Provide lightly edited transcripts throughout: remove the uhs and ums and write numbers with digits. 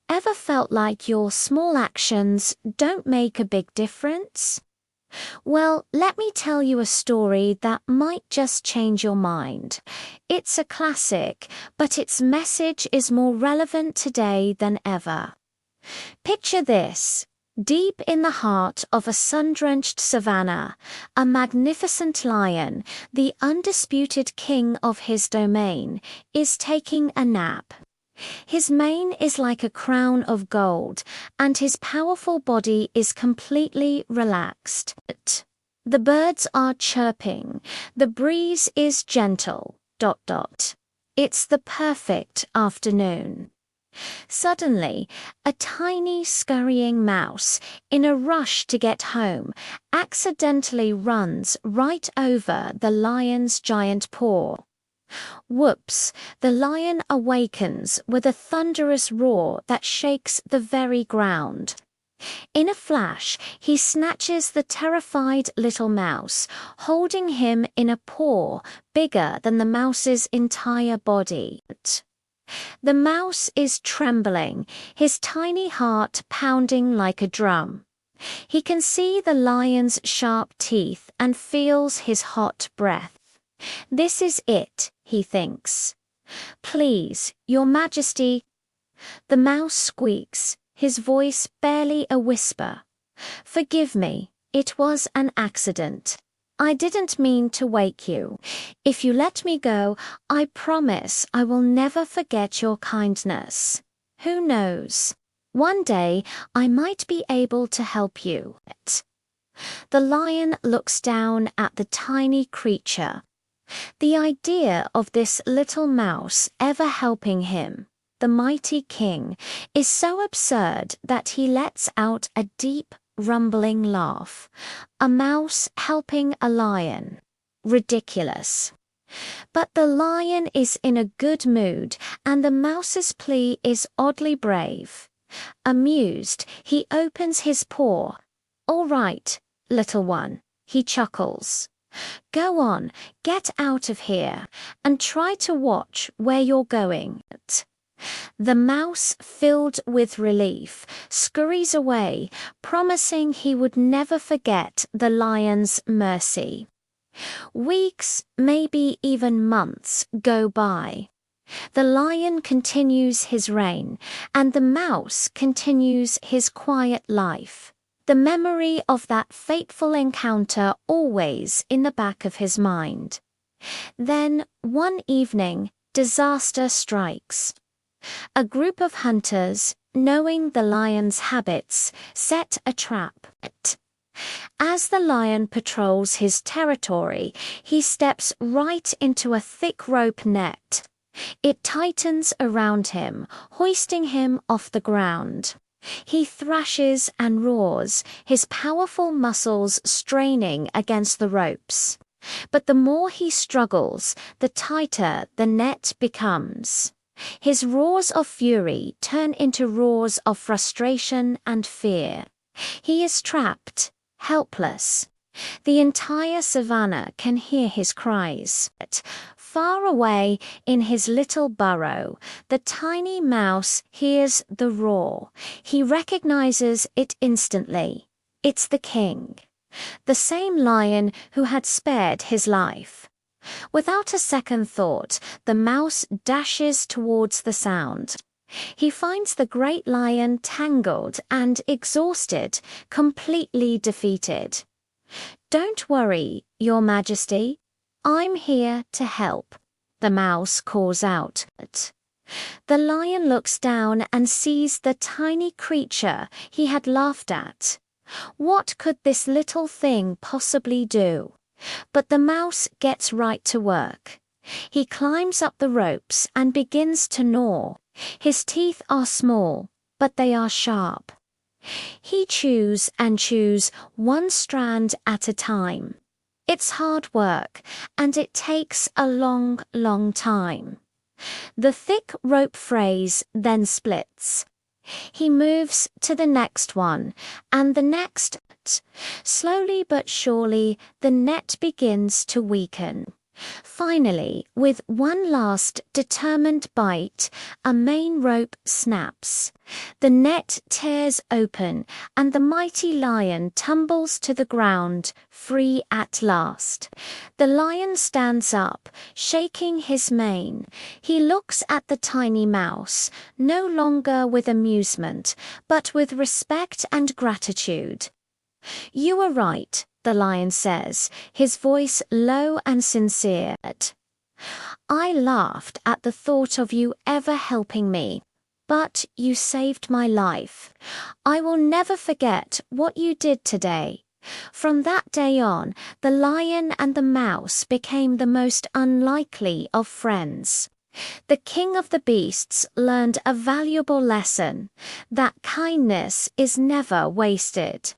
Ever felt like your small actions don't make a big difference? Well, let me tell you a story that might just change your mind. It's a classic, but its message is more relevant today than ever. Picture this. Deep in the heart of a sun-drenched savanna, a magnificent lion, the undisputed king of his domain, is taking a nap. His mane is like a crown of gold, and his powerful body is completely relaxed. The birds are chirping, the breeze is gentle. It's the perfect afternoon. Suddenly, a tiny scurrying mouse, in a rush to get home, accidentally runs right over the lion's giant paw. Whoops! The lion awakens with a thunderous roar that shakes the very ground. In a flash, he snatches the terrified little mouse, holding him in a paw bigger than the mouse's entire body. The mouse is trembling, his tiny heart pounding like a drum. He can see the lion's sharp teeth and feels his hot breath. This is it, he thinks. Please, Your Majesty. The mouse squeaks, his voice barely a whisper. Forgive me, it was an accident. I didn't mean to wake you. If you let me go, I promise I will never forget your kindness. Who knows? One day I might be able to help you. The lion looks down at the tiny creature. The idea of this little mouse ever helping him, the mighty king, is so absurd that he lets out a deep, rumbling laugh. A mouse helping a lion. Ridiculous. But the lion is in a good mood, and the mouse's plea is oddly brave. Amused, he opens his paw. All right, little one, he chuckles. Go on, get out of here, and try to watch where you're going. The mouse, filled with relief, scurries away, promising he would never forget the lion's mercy. Weeks, maybe even months, go by. The lion continues his reign, and the mouse continues his quiet life. The memory of that fateful encounter always in the back of his mind. Then, one evening, disaster strikes. A group of hunters, knowing the lion's habits, set a trap. As the lion patrols his territory, he steps right into a thick rope net. It tightens around him, hoisting him off the ground. He thrashes and roars, his powerful muscles straining against the ropes. But the more he struggles, the tighter the net becomes. His roars of fury turn into roars of frustration and fear. He is trapped, helpless. The entire savannah can hear his cries. Far away in his little burrow, the tiny mouse hears the roar. He recognizes it instantly. It's the king, the same lion who had spared his life. Without a second thought, the mouse dashes towards the sound. He finds the great lion tangled and exhausted, completely defeated. Don't worry, Your Majesty. I'm here to help, the mouse calls out. The lion looks down and sees the tiny creature he had laughed at. What could this little thing possibly do? But the mouse gets right to work. He climbs up the ropes and begins to gnaw. His teeth are small, but they are sharp. He chews and chews, one strand at a time. It's hard work, and it takes a long, long time. The thick rope frays then splits. He moves to the next one, and the next. Slowly but surely, the net begins to weaken. Finally, with one last determined bite, a main rope snaps. The net tears open, and the mighty lion tumbles to the ground, free at last. The lion stands up, shaking his mane. He looks at the tiny mouse, no longer with amusement, but with respect and gratitude. "You are right," the lion says, his voice low and sincere. "I laughed at the thought of you ever helping me, but you saved my life. I will never forget what you did today." From that day on, the lion and the mouse became the most unlikely of friends. The king of the beasts learned a valuable lesson, that kindness is never wasted,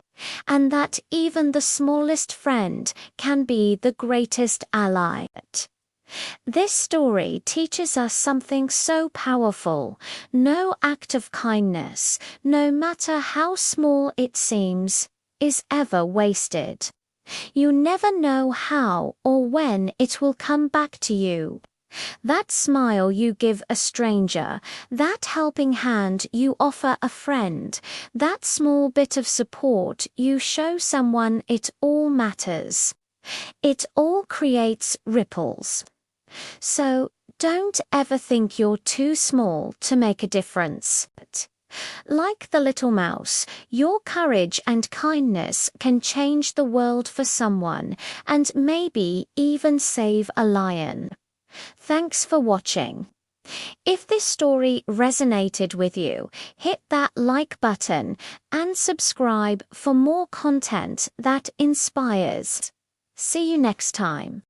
and that even the smallest friend can be the greatest ally. This story teaches us something so powerful. No act of kindness, no matter how small it seems, is ever wasted. You never know how or when it will come back to you. That smile you give a stranger, that helping hand you offer a friend, that small bit of support you show someone, it all matters. It all creates ripples. So don't ever think you're too small to make a difference. Like the little mouse, your courage and kindness can change the world for someone, and maybe even save a lion. Thanks for watching. If this story resonated with you, hit that like button and subscribe for more content that inspires. See you next time.